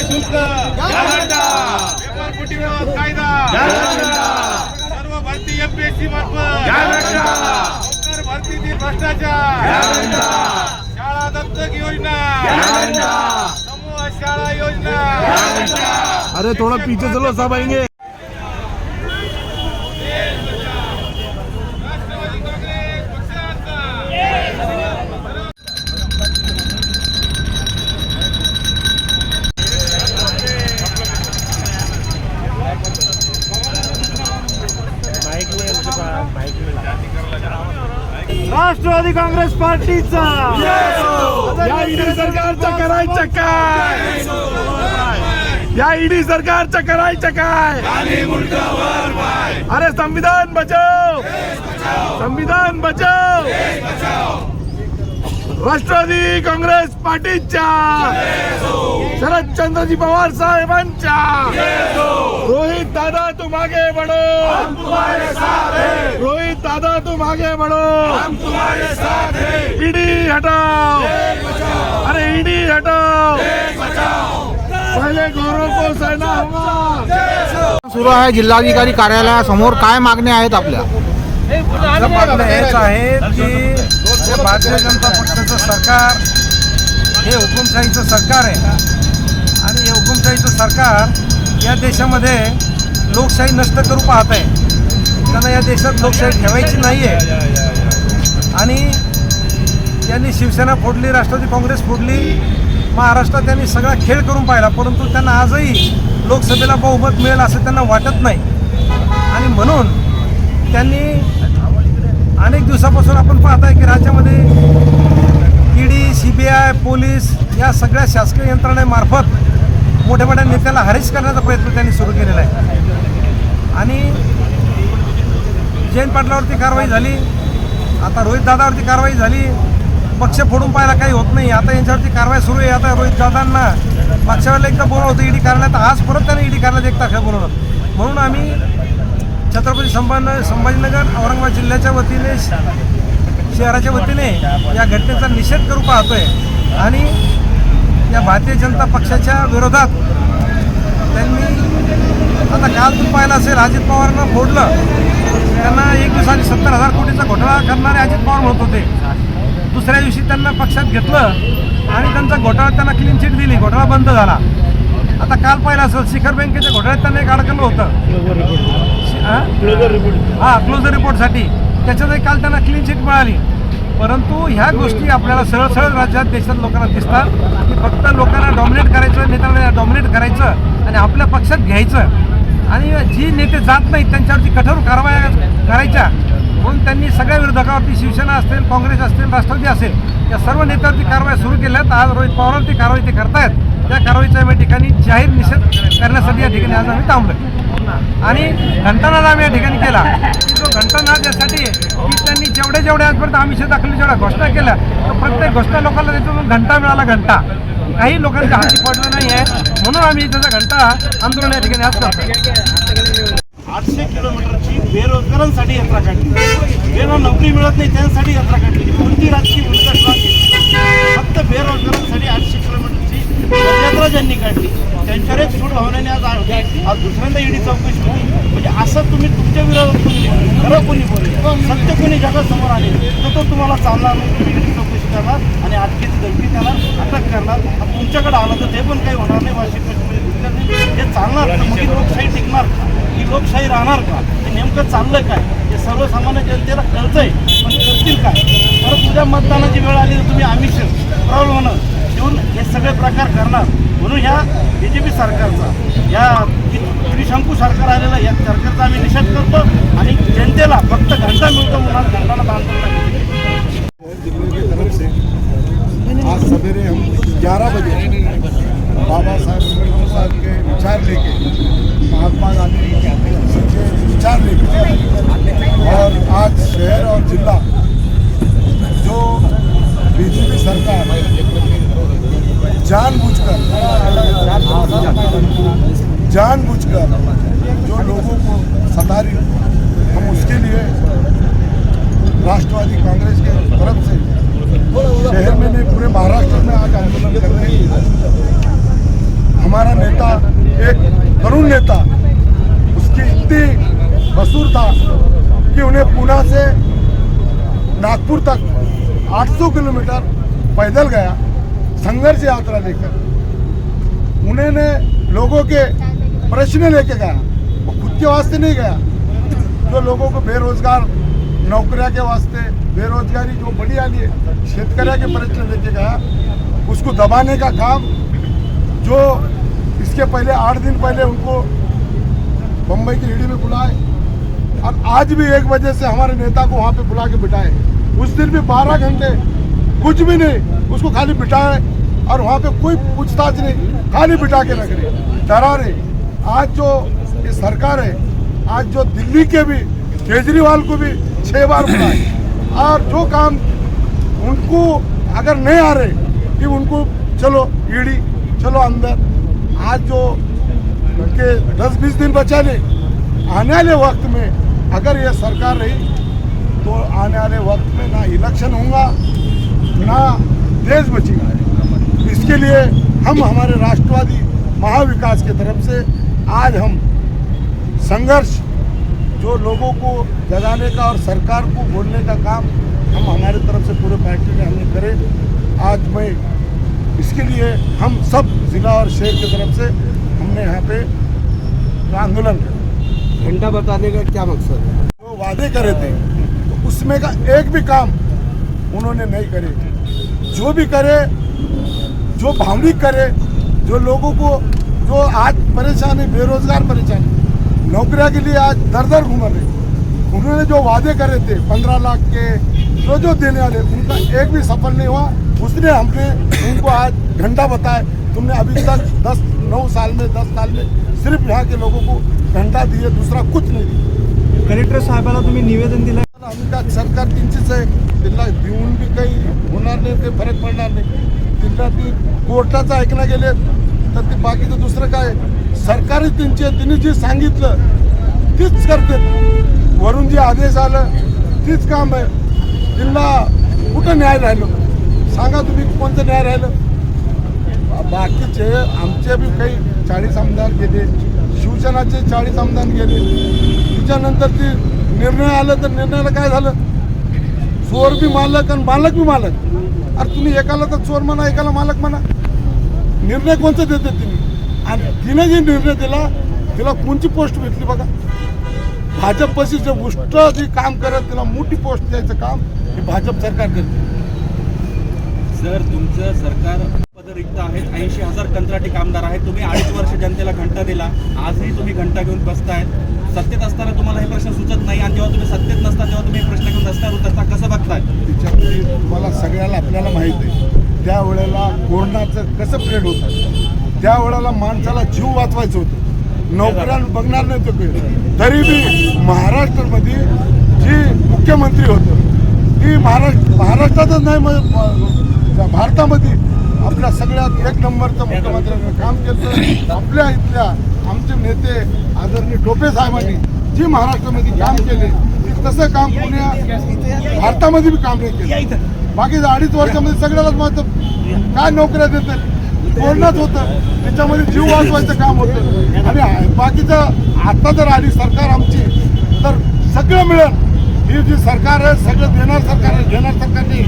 शुल्क, पेपर फुटी विरोध कायदा, सर्व भरती MPSC मार्फत, नोकर भरतीतील भ्रष्टाचार, शाळा दत्तक योजना, समूह शाळा योजना। अरे थोड़ा पीछे चलो, सब आएंगे। राष्ट्रवादी काँग्रेस पार्टीचा या ईडी सरकारचं करायचं काय? या ईडी सरकारचं करायचं काय? अरे संविधान बचाओ, संविधान बचाओ। राष्ट्रवादी काँग्रेस पार्टीच्या शरदचंद्रजी पवार साहेबांच्या रोहित दादा तुम आगे बढ़ो, हम तुम्हारे साथ हैं। रोहित दादा तुम आगे बढ़ो, हम तुम्हारे साथ हैं। ईडी हटाओ, अरे ईडी हटाओ, पहले गौरव को सहना होगा। सुरू आहे जिल्हाधिकारी कार्यालयासमोर, काय मागण्या आहेत आपल्या? मागण्या हेच आहेत की भारतीय जनता पक्षाचं सरकार हे हुकुमशाहीचं सरकार आहे आणि हे हुकुमशाहीचं सरकार या देशामध्ये लोकशाही नष्ट करू पाहत आहे। त्यांना या देशात लोकशाही ठेवायची नाही आहे आणि त्यांनी शिवसेना फोडली, राष्ट्रवादी काँग्रेस फोडली, महाराष्ट्रात त्यांनी सगळा खेळ करून पाहिला, परंतु त्यांना आजही लोकसभेला बहुमत मिळेल असं त्यांना वाटत नाही आणि म्हणून त्यांनी अनेक दिवसापासून आपण पाहत आहे की राज्यामध्ये ईडी, CBI, पोलीस या सगळ्या शासकीय यंत्रणेमार्फत मोठ्या मोठ्या नेत्याला हरीश करण्याचा प्रयत्न त्यांनी सुरू केलेला आहे आणि जयंत पाटलावरती कारवाई झाली, आता रोहित दादावरती कारवाई झाली, पक्ष फोडून पाहायला काही होत नाही, आता यांच्यावरती कारवाई सुरू आहे। आता रोहित दादांना मागच्या वेळेला एकदा बोलवलं होतं ईडी कार्यालयात, आज परत त्यांनी ईडी कार्यालयात एक तारखेला बोलवलं। म्हणून आम्ही छत्रपती संभाजीनगर औरंगाबाद जिल्ह्याच्या वतीने, शहराच्या वतीने या घटनेचा निषेध करू पाहतोय आणि या भारतीय जनता पक्षाच्या विरोधात त्यांनी आता काल तुम्ही पाहिलं असेल, अजित पवारांना फोडलं, त्यांना एक दिवसाने 70,000 कोटीचा घोटाळा करणारे अजित पवार म्हणत होते, दुसऱ्या दिवशी त्यांना पक्षात घेतलं आणि त्यांचा घोटाळा त्यांना क्लीन चिट दिली, घोटाळा बंद झाला। आता काल पाहिलं असेल शिखर बँकेच्या घोटाळ्यात त्यांना एक अडकलं होतं, क्लोजर रिपोर्टसाठी, त्याच्यातही काल त्यांना क्लीन चिट मिळाली। परंतु ह्या गोष्टी आपल्याला सरळ सरळ राज्यात देशात लोकांना दिसतात की फक्त लोकांना डॉमिनेट करायचं, नेत्यांना डॉमिनेट करायचं आणि आपल्या पक्षात घ्यायचं आणि जी नेते जात नाहीत त्यांच्यावरती कठोर कारवाया करायच्या। म्हणून त्यांनी सगळ्या विरोधकावरती, शिवसेना असेल, काँग्रेस असेल, राष्ट्रवादी असेल, या सर्व नेत्यावरती कारवाया सुरू केल्यात। आज रोहित पवारांवरती कारवाई ते करतायत, त्या कारवाईचा आम्ही ठिकाणी जाहीर निषेध करण्यासाठी या ठिकाणी आज आम्ही थांबलो आणि घंटानाद आम्ही या ठिकाणी केला। जो घंटानाद यासाठी की त्यांनी जेवढे आजपर्यंत आमिष दाखवली, जेवढ्या घोषणा केल्या, तर प्रत्येक घोषणा लोकांना त्याच्यातून घंटा मिळाला, घंटा काही लोकांच्या हाती पडलं नाही आहे, म्हणून आम्ही त्याचा घंटा आंदोलन या ठिकाणी आज करतो। 800 किलोमीटरची बेरोजगारांसाठी यात्रा काढली, ज्यांना नोकरी मिळत नाही त्यांसाठी यात्रा काढली, कोणती राजकीय भूमिका फक्त बेरोजगारांसाठी 800 किलोमीटरची यात्रा ज्यांनी काढली त्यांच्यावर एक सूट भावनेने आज दुसऱ्यांदा ईडी चौकशी होती। म्हणजे असं तुम्ही तुमच्या विरोधात खरं कोणी बोलले, सत्य कोणी जगासमोर आले तर तो तुम्हाला चालणार नाही, तुम्ही ईडी चौकशी करणार आणि अटकेची धमकी देणार, अटक करणार, तुमच्याकडे आलं तर ते पण काही होणार नाही, वाशिकमध्ये हे चालणार तर मग लोकशाही टिकणार का, ही लोकशाही राहणार का, हे नेमकं चाललं काय हे सर्वसामान्य जनतेला कळतंय, पण करतील काय? परत उद्या मतदानाची वेळ आली तर तुम्ही आमिष प्रलोभन देऊन हे सगळे प्रकार करणार। म्हणून ह्या BJP सरकारचा, या त्रिशंकू सरकार आलेला या सरकारचा आम्ही निषेध करतो आणि जनतेला फक्त घंटा मिळतो म्हणून घंटाला आंदोलन आज सवेरे हम 11 बजे बाबा साहब के विचार लेके, महात्मा गांधी के विचार लेके और आज शहर और जिला जो BJP सरकार जानबूझकर जो लोगों को सता रही, हम उसके लिए राष्ट्रवादी कांग्रेस के तरफ से शहर में नहीं पूरे महाराष्ट्र में आज आंदोलन कर रहे हैं। हमारा गुना से नागपुर तक 800 किलोमीटर पैदल गया संघर्ष यात्रा लेकर। उन्होंने लोगों के प्रश्न लेके गया, वो खुद के वास्ते नहीं गया। जो लोगों को बेरोजगार नौकरियां के वास्ते बेरोजगारी जो बड़ी आली है, शेतकऱ्या के प्रश्न लेके गया, उसको दबाने का काम जो इसके पहले 8 दिन पहले उनको बम्बई की ईडी में बुलाए और आज भी 1 बजे से हमारे नेता को वहाँ पे बुला के बिठाए। उस दिन भी 12 घंटे कुछ भी नहीं, उसको खाली बिठाए और वहाँ पे कोई पूछताछ नहीं, खाली बिठा के रख रहे, डरा रहे। आज जो ये सरकार है, आज जो दिल्ली के भी केजरीवाल को भी 6 बार बुलाए और जो काम उनको अगर नहीं आ रहे कि उनको चलो ईडी चलो अंदर। आज जो उनके 10-20 दिन बचा ले, आने वाले वक्त में अगर ये सरकार रही तो आने वाले वक्त में ना इलेक्शन होगा ना देश बचेगा। इसके लिए हम हमारे राष्ट्रवादी महाविकास की तरफ से आज हम संघर्ष जो लोगों को जगाने का और सरकार को बोलने का काम हम हमारे तरफ से पूरे पार्टी ने हमने करे। आज मैं इसके लिए हम सब जिला और शहर की तरफ से हमने यहाँ पे आंदोलन किया। घंटा बताने का क्या मकसद है? जो वादे करे थे तो उसमें का एक भी काम उन्होंने नहीं करे। जो भी करे, जो भावनिक करे, जो लोगों को जो आज परेशानी, बेरोजगार परेशानी, नौकरियां के लिए आज दर दर घूम रहे, उन्होंने जो वादे करे थे 15 लाख के जो देने वाले, उनका एक भी सफल नहीं हुआ। उसने हमने उनको आज घंटा बताया, तुमने अभी तक 10 साल में सिर्फ यहाँ के लोगों को घंटा दिए, दूसरा कुछ नाही दिलं। कलेक्टर साहेबाला तुम्ही निवेदन दिलं? आम्ही का सरकार त्यांचीच आहे, तिला देऊन बी काही होणार नाही, काही फरक पडणार नाही। तिला ती कोर्टाचं ऐकणं गेले तर ते बाकीचं दुसरं काय, सरकारी त्यांचे तिने जे सांगितलं तीच करते, वरून जे आदेश आलं तीच काम आहे। तिला कुठं न्याय राहिलं सांगा तुम्ही, कोणतं न्याय राहिलं? बाकीचे आमचे बी काही 40 आमदार गेले, शिवसेनाचे 40 आमदार गेले, त्याच्यानंतर ती निर्णय आलं तर निर्णयाला काय झालं? चोर बी मालक आणि मालक बी मालक। अरे तुम्ही एकाला तर चोर म्हणा, एकाला मालक म्हणा, निर्णय कोणतं देते तिने? आणि तिने जे निर्णय दिला तिला कोणची पोस्ट भेटली बघा? भाजप पशी जे गोष्ट जी काम करत तिला मोठी पोस्ट द्यायचं काम हे भाजप सरकार करते। सर, तुमचं सरकार पद रिक्त आहेत, 80,000 कंत्राटी कामगार आहेत, तुम्ही 2.5 वर्ष जनतेला घंटा दिला, आजही तुम्ही घंटा घेऊन बसतायत। सत्तेत असताना तुम्हाला हे प्रश्न सुचत नाही आणि जेव्हा तुम्ही सत्तेत नसता तेव्हा तुम्ही हे प्रश्न घेऊन रस्त्यावर उतरता, कसं बघताय? त्याच्यामध्ये तुम्हाला सगळ्याला आपल्याला माहीत आहे त्यावेळेला कोरोनाचं कसं प्रेड होतं, त्यावेळेला माणसाला जीव वाचवायचं होतं, नोकऱ्या बघणार नाही होतं। तरी बी महाराष्ट्रामध्ये जी मुख्यमंत्री होतं ती महाराष्ट्रातच नाही भारतामध्ये आपल्या सगळ्यात 1 नंबरचं मुख्यमंत्र्यांनी काम केलं। आपल्या इथल्या आमचे नेते आदरणीय टोपे साहेबांनी जी महाराष्ट्रामध्ये काम केले ते तसं काम पुण्या भारतामध्ये बी काम नाही केलं। बाकी 2.5 वर्षामध्ये सगळ्यालाच माहित काय नोकऱ्या देतात, कोरोनाच होतं त्याच्यामध्ये जीव वाचवायचं काम होतं। आणि बाकीचं आता जर आली सरकार आमची तर सगळं मिळेल। ही जी सरकार आहे सगळं देणार सरकार आहे, घेणार सरकार नाही।